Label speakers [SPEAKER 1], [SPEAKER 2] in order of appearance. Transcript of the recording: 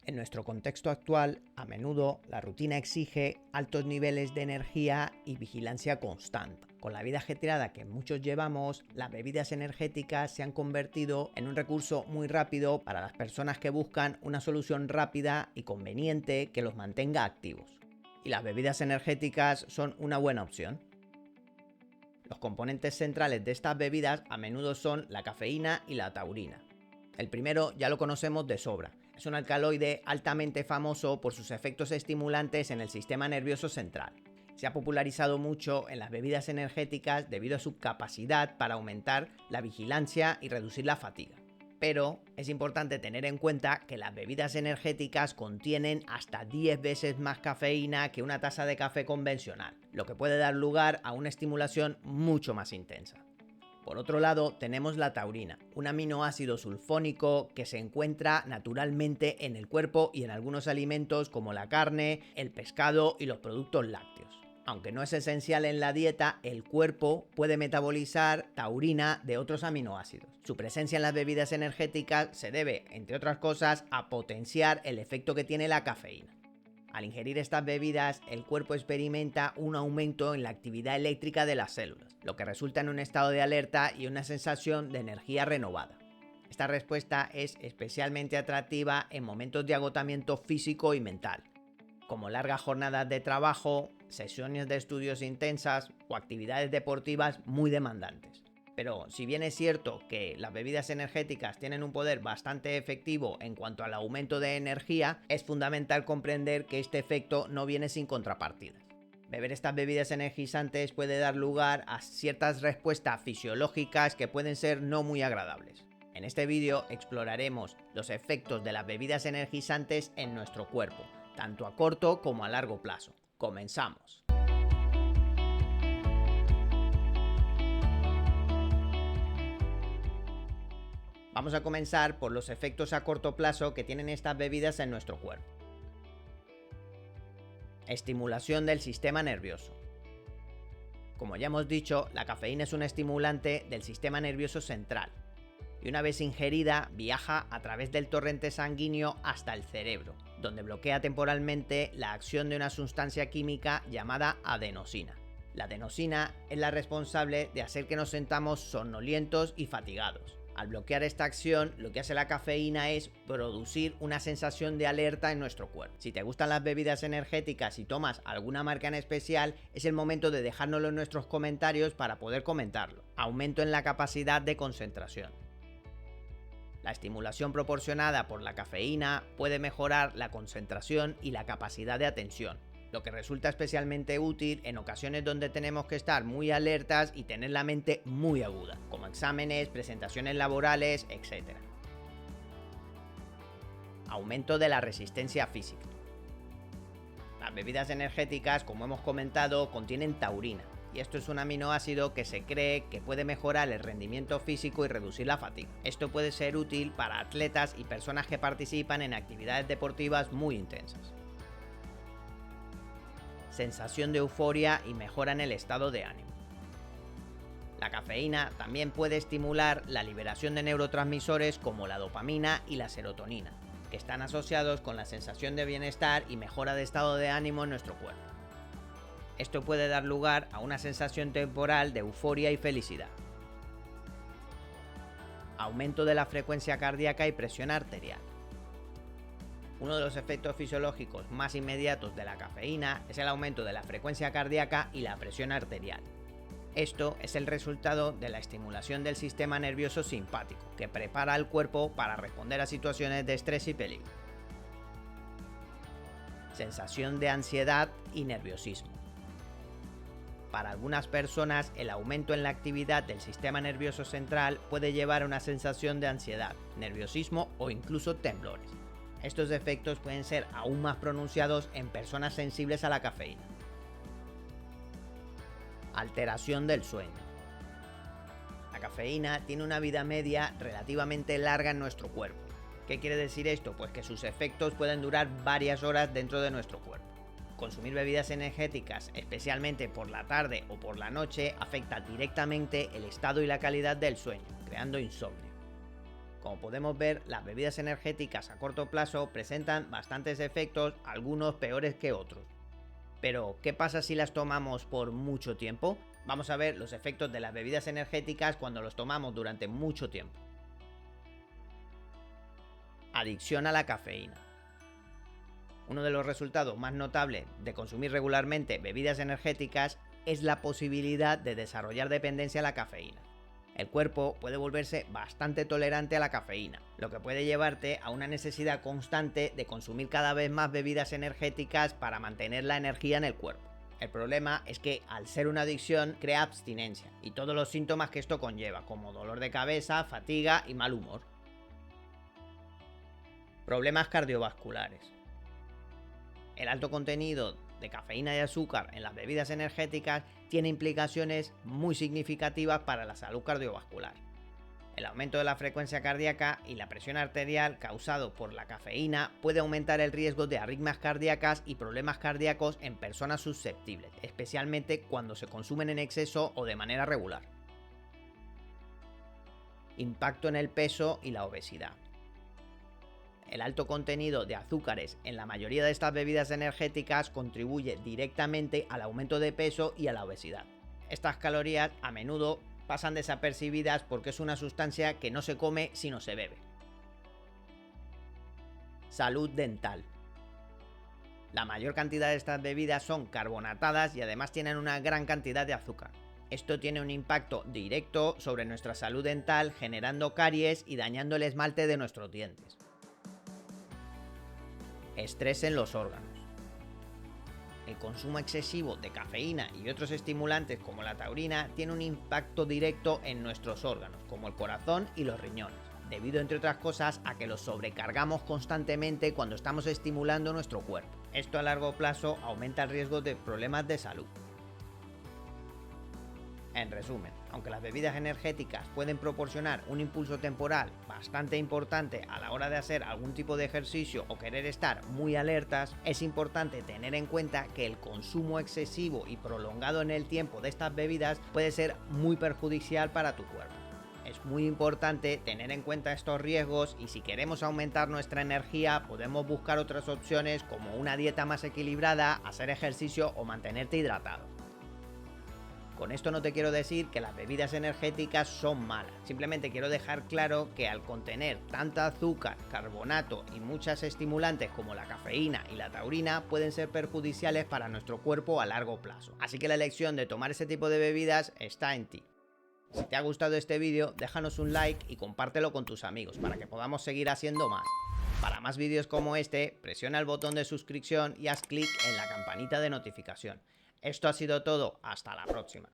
[SPEAKER 1] En nuestro contexto actual, a menudo la rutina exige altos niveles de energía y vigilancia constante. Con la vida ajetreada que muchos llevamos, las bebidas energéticas se han convertido en un recurso muy rápido para las personas que buscan una solución rápida y conveniente que los mantenga activos. Y las bebidas energéticas son una buena opción. Los componentes centrales de estas bebidas a menudo son la cafeína y la taurina. El primero ya lo conocemos de sobra. Es un alcaloide altamente famoso por sus efectos estimulantes en el sistema nervioso central. Se ha popularizado mucho en las bebidas energéticas debido a su capacidad para aumentar la vigilancia y reducir la fatiga. Pero es importante tener en cuenta que las bebidas energéticas contienen hasta 10 veces más cafeína que una taza de café convencional, lo que puede dar lugar a una estimulación mucho más intensa. Por otro lado, tenemos la taurina, un aminoácido sulfónico que se encuentra naturalmente en el cuerpo y en algunos alimentos como la carne, el pescado y los productos lácteos. Aunque no es esencial en la dieta, el cuerpo puede metabolizar taurina de otros aminoácidos. Su presencia en las bebidas energéticas se debe, entre otras cosas, a potenciar el efecto que tiene la cafeína. Al ingerir estas bebidas, el cuerpo experimenta un aumento en la actividad eléctrica de las células, lo que resulta en un estado de alerta y una sensación de energía renovada. Esta respuesta es especialmente atractiva en momentos de agotamiento físico y mental, como largas jornadas de trabajo, sesiones de estudios intensas o actividades deportivas muy demandantes. Pero si bien es cierto que las bebidas energéticas tienen un poder bastante efectivo en cuanto al aumento de energía, es fundamental comprender que este efecto no viene sin contrapartidas. Beber estas bebidas energizantes puede dar lugar a ciertas respuestas fisiológicas que pueden ser no muy agradables. En este vídeo exploraremos los efectos de las bebidas energizantes en nuestro cuerpo, tanto a corto como a largo plazo. ¡Comenzamos! Vamos a comenzar por los efectos a corto plazo que tienen estas bebidas en nuestro cuerpo. Estimulación del sistema nervioso. Como ya hemos dicho, la cafeína es un estimulante del sistema nervioso central y una vez ingerida viaja a través del torrente sanguíneo hasta el cerebro, donde bloquea temporalmente la acción de una sustancia química llamada adenosina. La adenosina es la responsable de hacer que nos sintamos somnolientos y fatigados. Al bloquear esta acción, lo que hace la cafeína es producir una sensación de alerta en nuestro cuerpo. Si te gustan las bebidas energéticas y tomas alguna marca en especial, es el momento de dejárnoslo en nuestros comentarios para poder comentarlo. Aumento en la capacidad de concentración. La estimulación proporcionada por la cafeína puede mejorar la concentración y la capacidad de atención, lo que resulta especialmente útil en ocasiones donde tenemos que estar muy alertas y tener la mente muy aguda, como exámenes, presentaciones laborales, etc. Aumento de la resistencia física. Las bebidas energéticas, como hemos comentado, contienen taurina, y esto es un aminoácido que se cree que puede mejorar el rendimiento físico y reducir la fatiga. Esto puede ser útil para atletas y personas que participan en actividades deportivas muy intensas. Sensación de euforia y mejora en el estado de ánimo. La cafeína también puede estimular la liberación de neurotransmisores como la dopamina y la serotonina, que están asociados con la sensación de bienestar y mejora de estado de ánimo en nuestro cuerpo. Esto puede dar lugar a una sensación temporal de euforia y felicidad. Aumento de la frecuencia cardíaca y presión arterial. Uno de los efectos fisiológicos más inmediatos de la cafeína es el aumento de la frecuencia cardíaca y la presión arterial. Esto es el resultado de la estimulación del sistema nervioso simpático, que prepara al cuerpo para responder a situaciones de estrés y peligro. Sensación de ansiedad y nerviosismo. Para algunas personas, el aumento en la actividad del sistema nervioso central puede llevar a una sensación de ansiedad, nerviosismo o incluso temblores. Estos efectos pueden ser aún más pronunciados en personas sensibles a la cafeína. Alteración del sueño. La cafeína tiene una vida media relativamente larga en nuestro cuerpo. ¿Qué quiere decir esto? Pues que sus efectos pueden durar varias horas dentro de nuestro cuerpo. Consumir bebidas energéticas, especialmente por la tarde o por la noche, afecta directamente el estado y la calidad del sueño, creando insomnio. Como podemos ver, las bebidas energéticas a corto plazo presentan bastantes efectos, algunos peores que otros. Pero, ¿qué pasa si las tomamos por mucho tiempo? Vamos a ver los efectos de las bebidas energéticas cuando los tomamos durante mucho tiempo. Adicción a la cafeína. Uno de los resultados más notables de consumir regularmente bebidas energéticas es la posibilidad de desarrollar dependencia a la cafeína. El cuerpo puede volverse bastante tolerante a la cafeína, lo que puede llevarte a una necesidad constante de consumir cada vez más bebidas energéticas para mantener la energía en el cuerpo. El problema es que al ser una adicción crea abstinencia y todos los síntomas que esto conlleva, como dolor de cabeza, fatiga y mal humor. Problemas cardiovasculares. El alto contenido de cafeína y azúcar en las bebidas energéticas tiene implicaciones muy significativas para la salud cardiovascular. El aumento de la frecuencia cardíaca y la presión arterial causado por la cafeína puede aumentar el riesgo de arritmias cardíacas y problemas cardíacos en personas susceptibles, especialmente cuando se consumen en exceso o de manera regular. Impacto en el peso y la obesidad. El alto contenido de azúcares en la mayoría de estas bebidas energéticas contribuye directamente al aumento de peso y a la obesidad. Estas calorías a menudo pasan desapercibidas porque es una sustancia que no se come sino se bebe. Salud dental. La mayor cantidad de estas bebidas son carbonatadas y además tienen una gran cantidad de azúcar. Esto tiene un impacto directo sobre nuestra salud dental, generando caries y dañando el esmalte de nuestros dientes. Estrés en los órganos. El consumo excesivo de cafeína y otros estimulantes como la taurina tiene un impacto directo en nuestros órganos, como el corazón y los riñones, debido entre otras cosas a que los sobrecargamos constantemente cuando estamos estimulando nuestro cuerpo. Esto a largo plazo aumenta el riesgo de problemas de salud. En resumen, aunque las bebidas energéticas pueden proporcionar un impulso temporal bastante importante a la hora de hacer algún tipo de ejercicio o querer estar muy alertas, es importante tener en cuenta que el consumo excesivo y prolongado en el tiempo de estas bebidas puede ser muy perjudicial para tu cuerpo. Es muy importante tener en cuenta estos riesgos y si queremos aumentar nuestra energía podemos buscar otras opciones como una dieta más equilibrada, hacer ejercicio o mantenerte hidratado. Con esto no te quiero decir que las bebidas energéticas son malas, simplemente quiero dejar claro que al contener tanta azúcar, carbonato y muchos estimulantes como la cafeína y la taurina pueden ser perjudiciales para nuestro cuerpo a largo plazo. Así que la elección de tomar ese tipo de bebidas está en ti. Si te ha gustado este vídeo, déjanos un like y compártelo con tus amigos para que podamos seguir haciendo más. Para más vídeos como este, presiona el botón de suscripción y haz clic en la campanita de notificación. Esto ha sido todo, hasta la próxima.